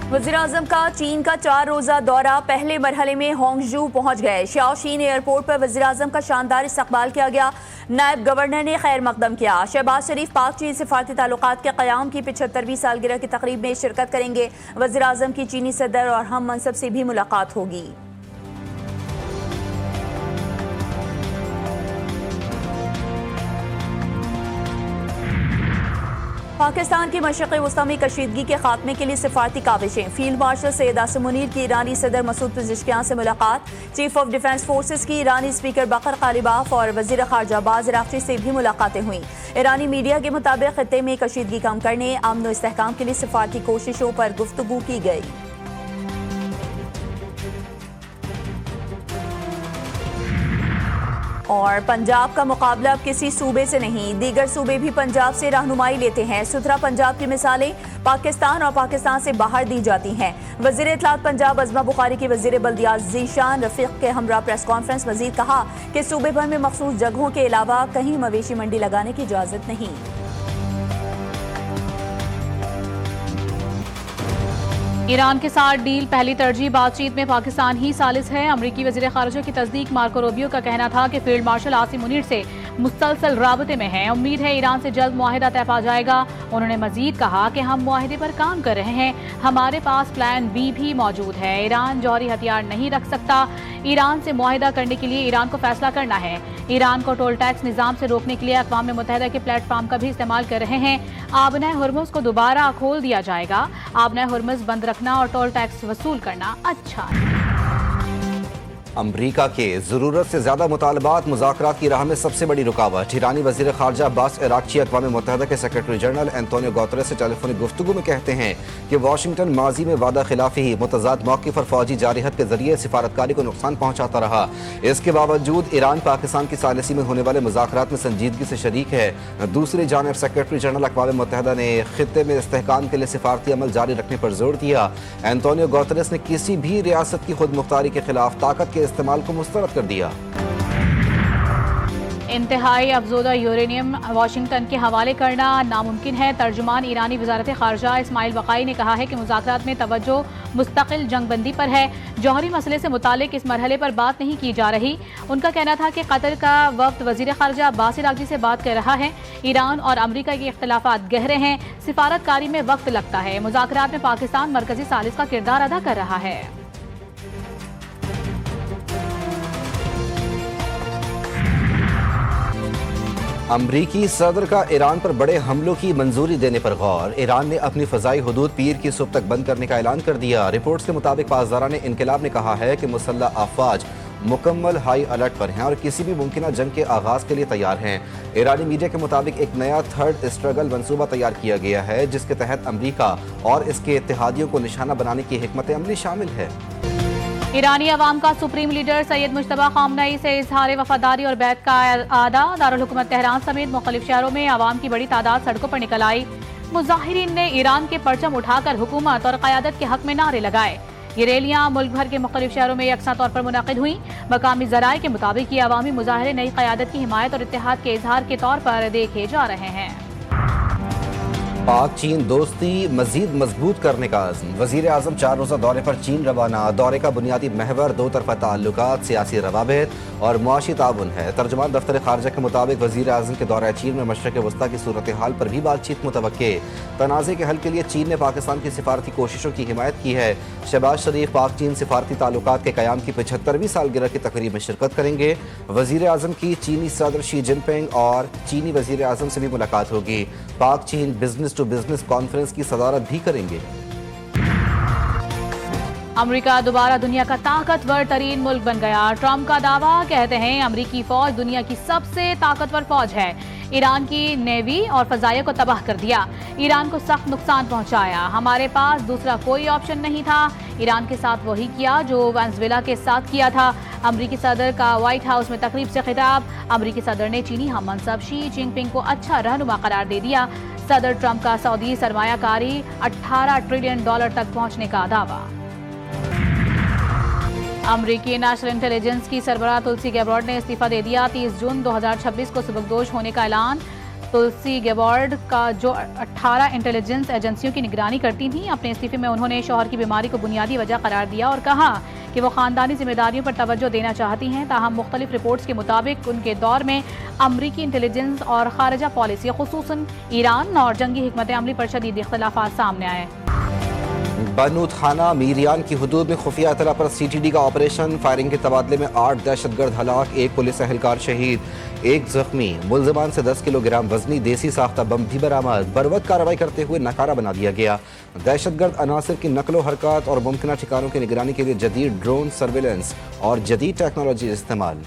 वज़ीर-ए-आज़म का चीन का 4 रोज़ा दौरा पहले मरहले में होंगजू पहुँच गए। शाओशिन एयरपोर्ट पर वज़ीर-ए-आज़म का शानदार इस्तकबाल किया गया। नायब गवर्नर ने खैर मकदम किया। शहबाज शरीफ पाक चीन सिफारती ताल्लुकात के क़याम की 75वीं सालगिरह की तकरीब में शिरकत करेंगे। वज़ीर-ए-आज़म की चीनी सदर और हम मनसब से भी मुलाकात होगी। पाकिस्तान की मशरिक़ वस्ता में कशीदगी के खात्मे के लिए सिफारती काविशें। फील्ड मार्शल सैयद आसिम मुनीर की ईरानी सदर मसूद पेज़ेश्कियान से मुलाकात। चीफ ऑफ डिफेंस फोर्सेस की ईरानी स्पीकर बकर कालिबाफ और वज़ीर ख़ारजा बाज़ इराक़ची से भी मुलाकातें हुईं। ईरानी मीडिया के मुताबिक खित्ते में कशीदगी कम करने, अमन व इस्तेहकाम के लिए सिफारती कोशिशों पर गुफ्तगू की गई। और पंजाब का मुकाबला अब किसी सूबे से नहीं, दीगर सूबे भी पंजाब से रहनुमाई लेते हैं। सुथरा पंजाब की मिसालें पाकिस्तान और पाकिस्तान से बाहर दी जाती हैं। वज़ीर इत्तलात पंजाब अज़मा बुखारी की वज़ीर बल्दियात ज़ीशान रफ़ीक के हमरा प्रेस कॉन्फ्रेंस मज़ीद कहा कि सूबे भर में मखसूस जगहों के अलावा कहीं मवेशी मंडी लगाने की इजाज़त नहीं। ईरान के साथ डील पहली तरजीह, बातचीत में पाकिस्तान ही सालिस है। अमरीकी वज़ीर ख़ारजा की तस्दीक। मार्को रूबियो का कहना था कि फील्ड मार्शल आसिम मुनीर से मुसलसल राबते में हैं। उम्मीद है ईरान से जल्द मुआहिदा तय पा जाएगा। उन्होंने मजीद कहा कि हम मुआहिदे पर काम कर रहे हैं, हमारे पास प्लान बी भी मौजूद है। ईरान जौहरी हथियार नहीं रख सकता। ईरान से मुआहिदा करने के लिए ईरान को फैसला करना है। ईरान को टोल टैक्स निज़ाम से रोकने के लिए अक़वाम मुत्तहिदा के प्लेटफार्म का भी इस्तेमाल कर रहे हैं। आबना हुर्मुज़ को दोबारा खोल दिया जाएगा। आबना हुर्मुज़ बंद रखना और टोल टैक्स वसूल करना अच्छा है। अमरीका के ज़रूरत से ज़्यादा मुतालबात मुज़ाकरात की राह में सबसे बड़ी रुकावट। ईरानी वज़ीर ख़ारजा अब्बास इराक़ची अक़वाम मुत्तहिदा के सेक्रेटरी जनरल एंटोनियो गुतेरेस से टेलीफोनिक गुफ्तगू में कहते हैं कि वाशिंगटन माजी में वादा खिलाफी ही मुतज़ाद मौक़िफ़ पर फ़ौजी जारहत के ज़रिए सिफारतकारी को नुकसान पहुँचाता रहा। इसके बावजूद ईरान पाकिस्तान की सालिसी में होने वाले मुज़ाकरात में संजीदगी से शरीक है। दूसरी जानिब सेक्रेटरी जनरल अक़वाम मुत्तहिदा ने ख़ित्ते में इस्तेहकाम के लिए सिफारती अमल जारी रखने पर जोर दिया। एंटोनियो गुतेरेस ने किसी भी रियासत की खुद मुख्तारी के खिलाफ ताकत के इस्तेमाल को मुस्तरद कर दिया। इंतहाई अफज़ोदा यूरेनियम वाशिंगटन के हवाले करना नामुमकिन है। तर्जुमान ईरानी वज़ारत ख़ारजा इस्माइल वक़ाई ने कहा है कि मुज़ाकरात में तवज्जो मुस्तक़िल जंगबंदी पर है। जौहरी मसले से मुतालिक इस मरहले पर बात नहीं की जा रही। उनका कहना था कि कतर का वक्त वज़ीर ख़ारजा अब्बास इराक़ची से बात कर रहा है। ईरान और अमरीका के इख्तिलाफ़ात गहरे हैं। सिफारतकारी में वक्त लगता है। मुज़ाकरात में पाकिस्तान मरकज़ी सालिस का किरदार अदा कर रहा है। अमरीकी सदर का ईरान पर बड़े हमलों की मंजूरी देने पर गौर। ईरान ने अपनी फ़ज़ाई हुदूद पीर की सुबह तक बंद करने का ऐलान कर दिया। रिपोर्ट्स के मुताबिक पासदारान इनक़िलाब ने कहा है कि मुसल्लह अफ़वाज मुकम्मल हाई अलर्ट पर हैं और किसी भी मुमकिन जंग के आगाज़ के लिए तैयार हैं। ईरानी मीडिया के मुताबिक एक नया थर्ड स्ट्रगल मंसूबा तैयार किया गया है, जिसके तहत अमरीका और इसके इत्तेहादियों को निशाना बनाने की हिकमत अमली शामिल है। ईरानी अवाम का supreme leader Sayyid Mojtaba Khamenei से इजहार वफादारी और बैत का आदा। दारुल हुकूमत तेहरान समेत मुख्तलिफ शहरों में अवाम की बड़ी तादाद सड़कों पर निकल आई। मुजाहिरीन ने ईरान के परचम उठाकर हुकूमत और क़यादत के हक में नारे लगाए। ये रैलियां मुल्क भर के मुख्तलिफ शहरों में यकसा तौर पर मुनक़िद हुई। मकामी ज़राए के मुताबिक ये अवामी मुजाहरे नई क़यादत की हिमायत और इत्तेहाद के इजहार के तौर पर देखे जा रहे हैं। पाक चीन दोस्ती मजीद मजबूत करने का अज़्म। वज़ीर आज़म 4 रोज़ा दौरे पर चीन रवाना। दौरे का बुनियादी महवर दो तरफ़ा ताल्लुकात, सियासी रवाबित और मुआशी ताउन है। तर्जुमान दफ्तर ख़ारजा के मुताबिक वज़ीर आज़म के दौरे चीन में मशरिक़ वस्ता की सूरत हाल पर भी बातचीत मुतवक्के। तनाज़े के हल के लिए चीन ने पाकिस्तान की सिफारती कोशिशों की हिमायत की है। शहबाज शरीफ पाक चीन सिफारती ताल्लुकात के क़याम की 75वीं सालगिरह की तकरीब में शिरकत करेंगे। वज़ीर आज़म की चीनी सदर शी जिनपिंग और चीनी वज़ीर आज़म से भी मुलाकात होगी। पाक चीन बिजनेस टू बिजनेस कॉन्फ्रेंस की सदारत भी करेंगे। अमेरिका दोबारा दुनिया का ताकतवर तरीन मुल्क बन गया। ट्रंप का दावा, कहते हैं अमेरिकी फौज दुनिया की सबसे ताकतवर फौज है। ईरान की नेवी और फजाइया को तबाह कर दिया। ईरान को सख्त नुकसान पहुंचाया। हमारे पास दूसरा कोई ऑप्शन नहीं था। ईरान के साथ वही किया जो वेनेजुएला के साथ किया था। अमरीकी सदर का व्हाइट हाउस में तकरीब से खिताब। अमरीकी सदर ने चीनी हम मनसब शी जिनपिंग को अच्छा रहनुमा करार दे दिया। सदर ट्रंप का सऊदी सरमायाकारी $18 ट्रिलियन तक पहुंचने का दावा। अमरीकी नेशनल इंटेलिजेंस की सरबराह तुलसी गैब्रोड ने इस्तीफा दे दिया। 30 जून 2026 को सुबकदोश होने का ऐलान। تلسی گیبارڈ کا جو 18 انٹیلیجنس ایجنسیوں کی نگرانی کرتی تھیں، اپنے استعفے میں انہوں نے شوہر کی بیماری کو بنیادی وجہ قرار دیا اور کہا کہ وہ خاندانی ذمہ داریوں پر توجہ دینا چاہتی ہیں. تاہم مختلف رپورٹس کے مطابق ان کے دور میں امریکی انٹیلیجنس اور خارجہ پالیسی خصوصاً ایران اور جنگی حکمت عملی پر شدید اختلافات سامنے آئے. بنو تھانہ میریان کی حدود میں خفیہ اطلاع پر CTD کا آپریشن. فائرنگ کے تبادلے میں 8 دہشت گرد ہلاک، 1 پولیس اہلکار شہید، 1 زخمی. ملزمان سے 10 کلو گرام وزنی دیسی ساختہ بم بھی برآمد. بروقت کارروائی کرتے ہوئے ناکارہ بنا دیا گیا. دہشت گرد عناصر کی نقل و حرکات اور ممکنہ ٹھکانوں کی نگرانی کے لیے جدید ڈرون سرویلنس اور جدید ٹیکنالوجی استعمال.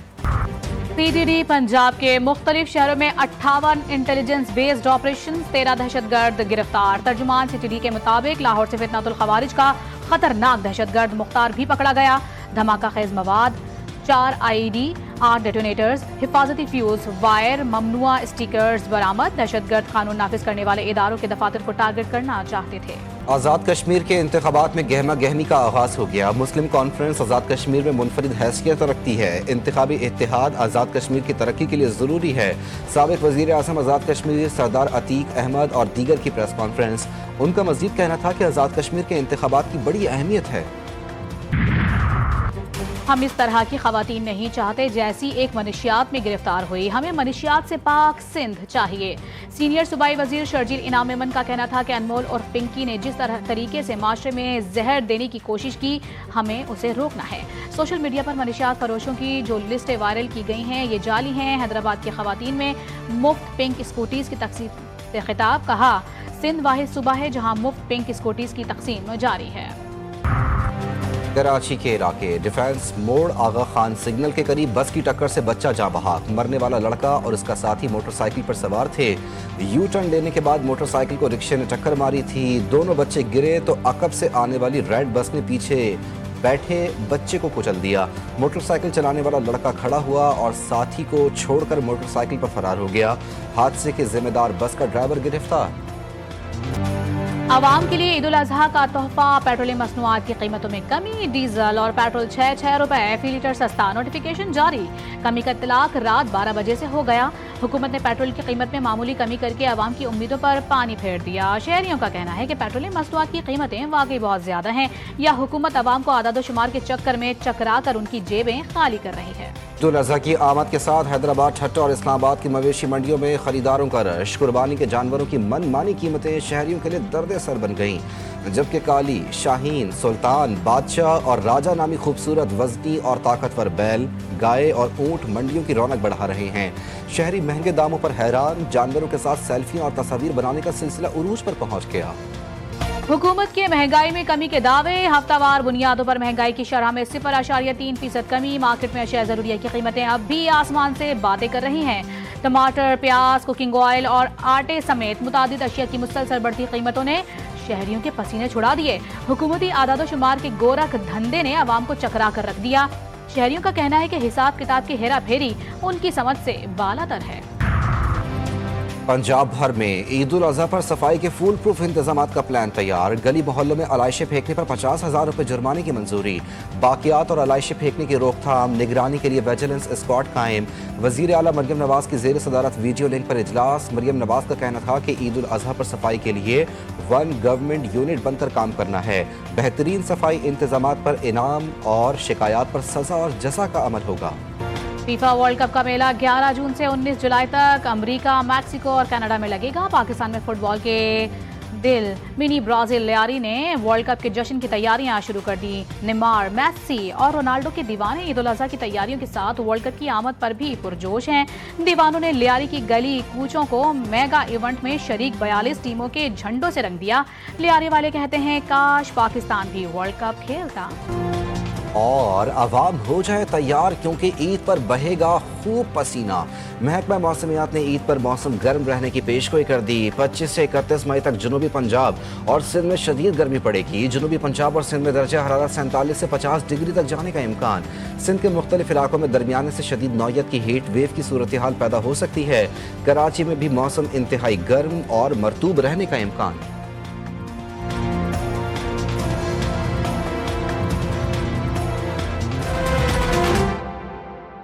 CTD پنجاب کے مختلف شہروں میں 58 انٹیلیجنس بیسڈ آپریشن، 13 دہشت گرد گرفتار. ترجمان CTD کے مطابق لاہور سے فتنۃ الخوارج کا خطرناک دہشت گرد مختار بھی پکڑا گیا. دھماکہ خیز مواد، 4 IED، 8 ڈیٹونیٹرز، حفاظتی فیوز، وائر، ممنوعہ اسٹیکرز برآمد. دہشت گرد قانون نافذ کرنے والے اداروں کے دفاتر کو ٹارگٹ کرنا چاہتے تھے. آزاد کشمیر کے انتخابات میں گہما گہمی کا آغاز ہو گیا. مسلم کانفرنس آزاد کشمیر میں منفرد حیثیت رکھتی ہے. انتخابی اتحاد آزاد کشمیر کی ترقی کے لیے ضروری ہے. سابق وزیر اعظم آزاد کشمیر سردار عتیق احمد اور دیگر کی پریس کانفرنس. ان کا مزید کہنا تھا کہ آزاد کشمیر کے انتخابات کی بڑی اہمیت ہے. ہم اس طرح کی خواتین نہیں چاہتے جیسی ایک منشیات میں گرفتار ہوئی. ہمیں منشیات سے پاک سندھ چاہیے. سینئر صوبائی وزیر شرجیل انعام ایمن کا کہنا تھا کہ انمول اور پنکی نے جس طریقے سے معاشرے میں زہر دینے کی کوشش کی، ہمیں اسے روکنا ہے. سوشل میڈیا پر منشیات فروشوں کی جو لسٹیں وائرل کی گئی ہیں یہ جعلی ہیں. حیدرآباد کی خواتین میں مفت پنک اسکوٹیز کی تقسیم سے خطاب. کہا سندھ واحد صوبہ ہے جہاں مفت پنک اسکوٹیز کی تقسیم جاری ہے. کراچی کے علاقے ڈیفنس موڑ آغا خان سگنل کے قریب بس کی ٹکر سے بچہ جاں بحق. مرنے والا لڑکا اور اس کا ساتھی موٹر سائیکل پر سوار تھے. یو ٹرن لینے کے بعد موٹر سائیکل کو رکشے نے ٹکر ماری تھی. دونوں بچے گرے تو عقب سے آنے والی ریڈ بس نے پیچھے بیٹھے بچے کو کچل دیا. موٹر سائیکل چلانے والا لڑکا کھڑا ہوا اور ساتھی کو چھوڑ کر موٹر سائیکل پر فرار ہو گیا. حادثے کے ذمہ دار بس کا ڈرائیور گرفتار. عوام کے لیے عید الاضحیٰ کا تحفہ، پیٹرولیم مصنوعات کی قیمتوں میں کمی. ڈیزل اور پیٹرول 6 روپے فی لیٹر سستا. نوٹیفیکیشن جاری. کمی کا اطلاق رات 12 بجے سے ہو گیا. حکومت نے پیٹرول کی قیمت میں معمولی کمی کر کے عوام کی امیدوں پر پانی پھیر دیا. شہریوں کا کہنا ہے کہ پیٹرولیم مصنوعات کی قیمتیں واقعی بہت زیادہ ہیں یا حکومت عوام کو اعداد و شمار کے چکر میں چکرا کر ان کی جیبیں خالی کر رہی ہے. عید الاضحیٰ کی آمد کے ساتھ حیدرآباد، ٹھٹہ اور اسلام آباد کی مویشی منڈیوں میں خریداروں کا رش. قربانی کے جانوروں کی من مانی قیمتیں شہریوں کے لیے درد سر بن گئیں، جبکہ کالی، شاہین، سلطان، بادشاہ اور راجہ نامی خوبصورت وزنی اور طاقتور بیل، گائے اور اونٹ منڈیوں کی رونق بڑھا رہے ہیں. شہری مہنگے داموں پر حیران. جانوروں کے ساتھ سیلفیاں اور تصاویر بنانے کا سلسلہ عروج پر پہنچ گیا. حکومت کے مہنگائی میں کمی کے دعوے. ہفتہ وار بنیادوں پر مہنگائی کی شرح میں 0.3% کمی. مارکیٹ میں اشیاء ضروریہ کی قیمتیں اب بھی آسمان سے باتیں کر رہی ہیں. ٹماٹر، پیاز، کوکنگ آئل اور آٹے سمیت متعدد اشیاء کی مسلسل بڑھتی قیمتوں نے شہریوں کے پسینے چھڑا دیے. حکومتی اعداد و شمار کے گورکھ دھندے نے عوام کو چکرا کر رکھ دیا. شہریوں کا کہنا ہے کہ حساب کتاب کی ہیرا پھیری ان کی سمجھ سے بالاتر ہے. پنجاب بھر میں عید الاضحیٰ پر صفائی کے فول پروف انتظامات کا پلان تیار. گلی محلوں میں علائشیں پھینکنے پر 50,000 روپے جرمانے کی منظوری. باقیات اور علائشیں پھینکنے کی روک تھام. نگرانی کے لیے ویجیلنس اسکواڈ قائم. وزیر اعلیٰ مریم نواز کی زیر صدارت ویڈیو لنک پر اجلاس. مریم نواز کا کہنا تھا کہ عید الاضحیٰ پر صفائی کے لیے 1 گورنمنٹ یونٹ بن کر کام کرنا ہے. بہترین صفائی انتظامات پر انعام اور شکایات پر سزا اور جزا کا عمل ہوگا. فیفا ورلڈ کپ کا میلہ 11 جون سے 19 جولائی تک امریکہ، میکسیکو اور کینیڈا میں لگے گا. پاکستان میں فٹ بال کے دل منی برازیل لیاری نے ورلڈ کپ کے جشن کی تیاریاں شروع کر دی. نیمار، میسی اور رونالڈو کے دیوانے عید الاضحیٰ کی تیاریوں کے ساتھ ورلڈ کپ کی آمد پر بھی پرجوش ہیں. دیوانوں نے لیاری کی گلی کوچوں کو میگا ایونٹ میں شریک 42 ٹیموں کے جھنڈوں سے رنگ دیا. لیاری والے کہتے ہیں کاش پاکستان بھی ورلڈ کپ کھیلتا اور عوام ہو جائے تیار کیونکہ عید پر بہے گا خوب پسینہ. محکمہ موسمیات نے عید پر موسم گرم رہنے کی پیشگوئی کر دی. 25 سے 31 مئی تک جنوبی پنجاب اور سندھ میں شدید گرمی پڑے گی. جنوبی پنجاب اور سندھ میں درجہ حرارت 47 سے 50 ڈگری تک جانے کا امکان. سندھ کے مختلف علاقوں میں درمیانے سے شدید نوعیت کی ہیٹ ویو کی صورتحال پیدا ہو سکتی ہے. کراچی میں بھی موسم انتہائی گرم اور مرطوب رہنے کا امکان.